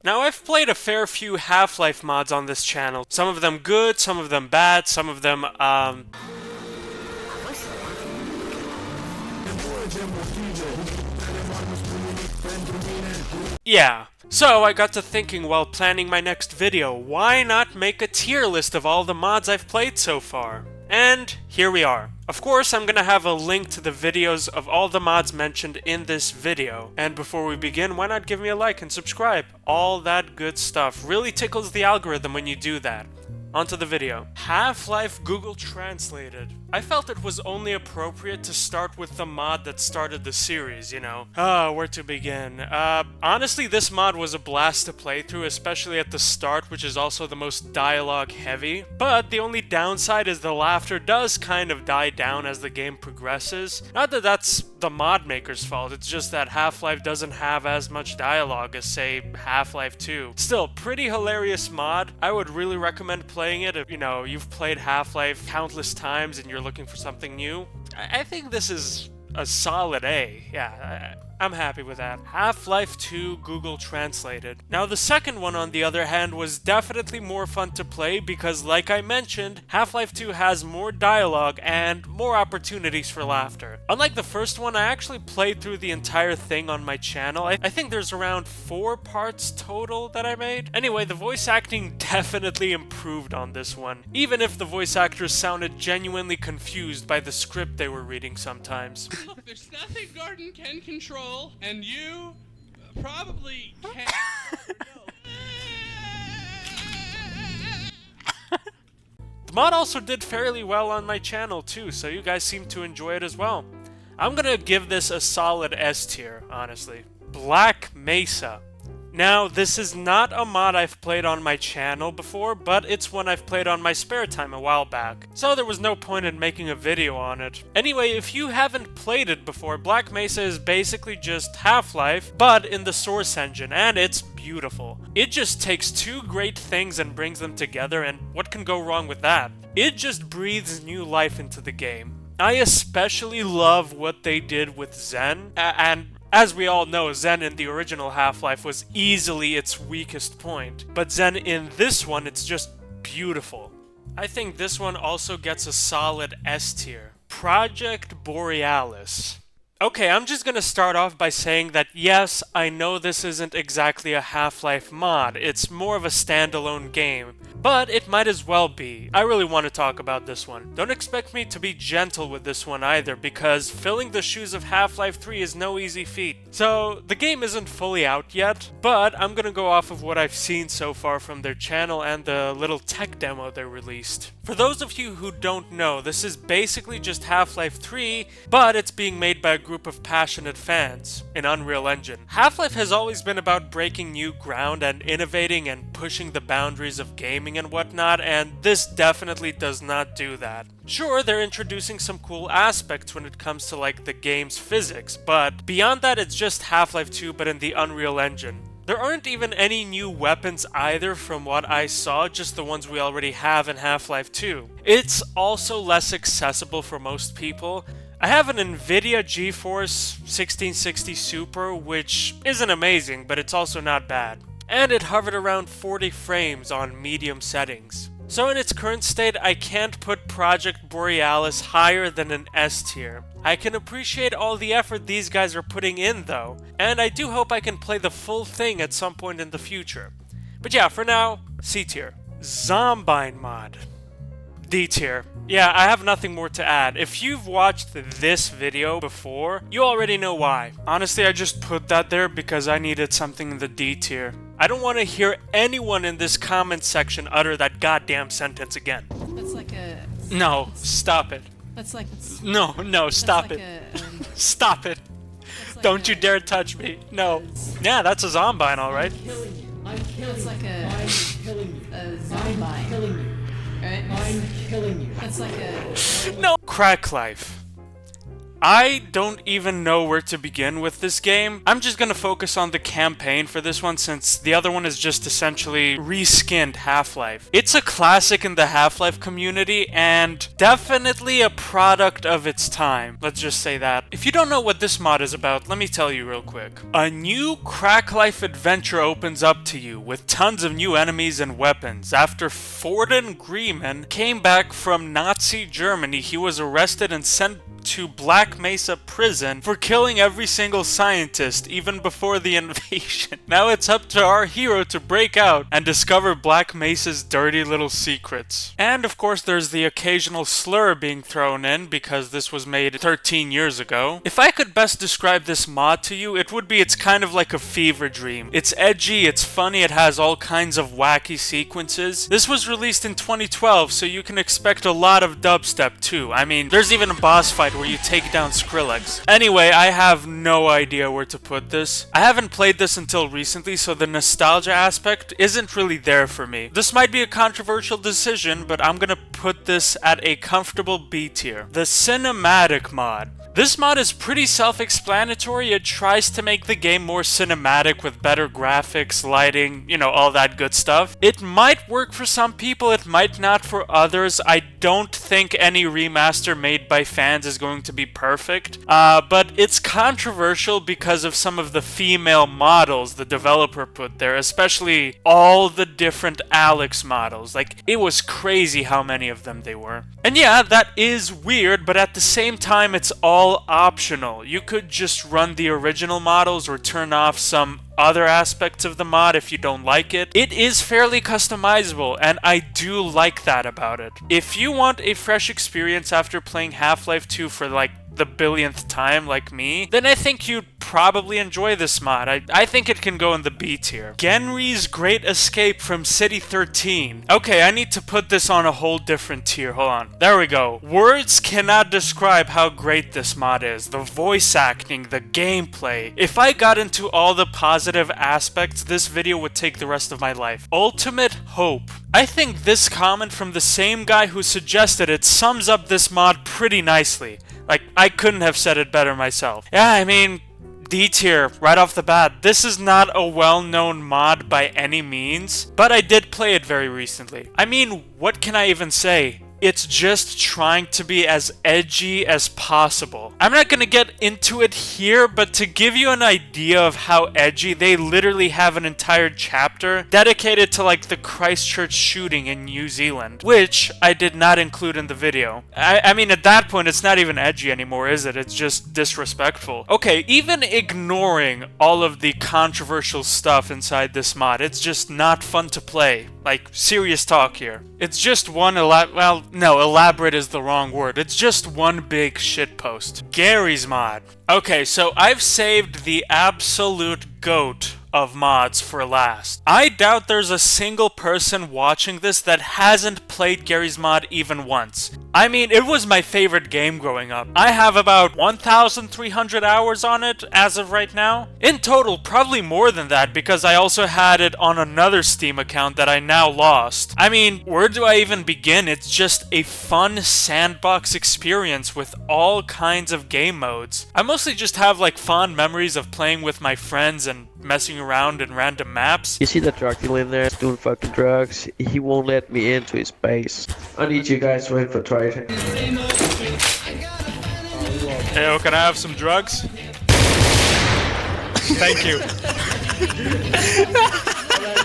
Now, I've played a fair few Half-Life mods on this channel. Some of them good, some of them bad, some of them, yeah. So, I got to thinking while planning my next video, why not make a tier list of all the mods I've played so far? And here we are. Of course, I'm gonna have a link to the videos of all the mods mentioned in this video. And before we begin, why not give me a like and subscribe? All that good stuff really tickles the algorithm when you do that. Onto the video. Half-Life Google Translated. I felt it was only appropriate to start with the mod that started the series, you know. Where to begin? Honestly, this mod was a blast to play through, especially at the start, which is also the most dialogue heavy. But the only downside is the laughter does kind of die down as the game progresses. Not that that's the mod maker's fault, it's just that Half-Life doesn't have as much dialogue as, say, Half-Life 2. Still, pretty hilarious mod. I would really recommend playing it if, you know, you've played Half-Life countless times and you're looking for something new. I think this is a solid A. Yeah, I'm happy with that. Half-Life 2 Google Translated. Now, the second one, on the other hand, was definitely more fun to play because, like I mentioned, Half-Life 2 has more dialogue and more opportunities for laughter. Unlike the first one, I actually played through the entire thing on my channel. I think there's around 4 parts total that I made. Anyway, the voice acting definitely improved on this one, even if the voice actors sounded genuinely confused by the script they were reading sometimes. There's nothing Gordon can control, and you probably can't. The mod also did fairly well on my channel too, so you guys seem to enjoy it as well. I'm gonna give this a solid S tier, honestly. Black Mesa. Now, this is not a mod I've played on my channel before, but it's one I've played on my spare time a while back, so there was no point in making a video on it. Anyway, if you haven't played it before, Black Mesa is basically just Half-Life, but in the Source engine, and it's beautiful. It just takes two great things and brings them together, and what can go wrong with that? It just breathes new life into the game. I especially love what they did with Zen, and as we all know, Zen in the original Half-Life was easily its weakest point, but Zen in this one, it's just beautiful. I think this one also gets a solid S tier. Project Borealis. Okay, I'm just gonna start off by saying that yes, I know this isn't exactly a Half-Life mod, it's more of a standalone game, but it might as well be. I really want to talk about this one. Don't expect me to be gentle with this one either, because filling the shoes of Half-Life 3 is no easy feat. So, the game isn't fully out yet, but I'm gonna go off of what I've seen so far from their channel and the little tech demo they released. For those of you who don't know, this is basically just Half-Life 3, but it's being made by a group of passionate fans in Unreal Engine. Half-Life has always been about breaking new ground and innovating and pushing the boundaries of gaming and whatnot, and this definitely does not do that. Sure, they're introducing some cool aspects when it comes to like the game's physics, but beyond that it's just Half-Life 2 but in the Unreal Engine. There aren't even any new weapons either from what I saw, just the ones we already have in Half-Life 2. It's also less accessible for most people. I have an Nvidia GeForce 1660 Super, which isn't amazing, but it's also not bad. And it hovered around 40 frames on medium settings. So in its current state, I can't put Project Borealis higher than an S tier. I can appreciate all the effort these guys are putting in though, and I do hope I can play the full thing at some point in the future. But yeah, for now, C tier. Zombine mod. D tier. Yeah, I have nothing more to add. If you've watched this video before, you already know why. Honestly, I just put that there because I needed something in the D tier. I don't want to hear anyone in this comment section utter that goddamn sentence again. That's like a... No, stop it. That's like... No, stop like it. a, Stop it. like Don't you a- dare touch me. No. Yeah, that's a Zombine, alright. That's like I'm killing you. a Zombine, Killing you. right? I'm killing you. That's like a... No. Crack Life. I don't even know where to begin with this game. I'm just gonna focus on the campaign for this one since the other one is just essentially reskinned Half-Life. It's a classic in the Half-Life community and definitely a product of its time. Let's just say that. If you don't know what this mod is about, let me tell you real quick. A new crack life adventure opens up to you with tons of new enemies and weapons. After Forden Greeman came back from Nazi Germany, he was arrested and sent to Black Mesa prison for killing every single scientist even before the invasion. Now it's up to our hero to break out and discover Black Mesa's dirty little secrets. And of course there's the occasional slur being thrown in because this was made 13 years ago. If I could best describe this mod to you, it would be it's kind of like a fever dream. It's edgy, it's funny, it has all kinds of wacky sequences. This was released in 2012, so you can expect a lot of dubstep too. I mean, there's even a boss fight where you take down Skrillex. Anyway, I have no idea where to put this. I haven't played this until recently, so the nostalgia aspect isn't really there for me. This might be a controversial decision, but I'm gonna put this at a comfortable B tier. The cinematic mod. This mod is pretty self-explanatory. It tries to make the game more cinematic with better graphics, lighting, you know, all that good stuff. It might work for some people, it might not for others. I don't think any remaster made by fans is going to be perfect, but it's controversial because of some of the female models the developer put there, especially all the different Alex models. Like, it was crazy how many of them they were. And yeah, that is weird, but at the same time, it's all optional. You could just run the original models or turn off some other aspects of the mod if you don't like it. It is fairly customizable, and I do like that about it. If you want a fresh experience after playing Half-Life 2 for like the billionth time like me, then I think you'd probably enjoy this mod. I think it can go in the B tier. Genry's Great Escape from City 13. Okay, I need to put this on a whole different tier. Hold on. There we go. Words cannot describe how great this mod is. The voice acting, the gameplay. If I got into all the positive aspects, this video would take the rest of my life. Ultimate Hope. I think this comment from the same guy who suggested it sums up this mod pretty nicely. Like, I couldn't have said it better myself. Yeah, I mean, D tier, right off the bat. This is not a well-known mod by any means, but I did play it very recently. I mean, what can I even say? It's just trying to be as edgy as possible. I'm not gonna get into it here, but to give you an idea of how edgy, they literally have an entire chapter dedicated to like the Christchurch shooting in New Zealand, which I did not include in the video. I mean, at that point, it's not even edgy anymore, is it? It's just disrespectful. Okay, even ignoring all of the controversial stuff inside this mod, it's just not fun to play. Like, serious talk here. It's just one elaborate is the wrong word. It's just one big shitpost. Garry's mod. Okay, so I've saved the absolute GOAT of mods for last. I doubt there's a single person watching this that hasn't played Garry's mod even once. I mean, it was my favorite game growing up. I have about 1,300 hours on it as of right now. In total, probably more than that because I also had it on another Steam account that I now lost. I mean, where do I even begin? It's just a fun sandbox experience with all kinds of game modes. I mostly just have like fond memories of playing with my friends and messing around in random maps. You see that drug dealer in there doing fucking drugs? He won't let me into his base. I need you guys to infiltrate. Hey, can I have some drugs? Thank you.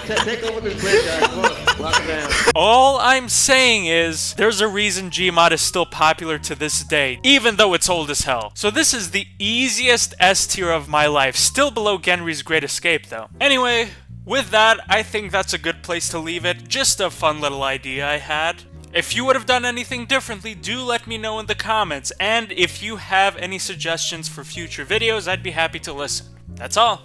Take over this place, guys. Come on, lock it down. All I'm saying is, there's a reason Gmod is still popular to this day, even though it's old as hell. So this is the easiest S tier of my life, still below Genry's Great Escape though. Anyway, with that, I think that's a good place to leave it. Just a fun little idea I had. If you would have done anything differently, do let me know in the comments. And if you have any suggestions for future videos, I'd be happy to listen. That's all.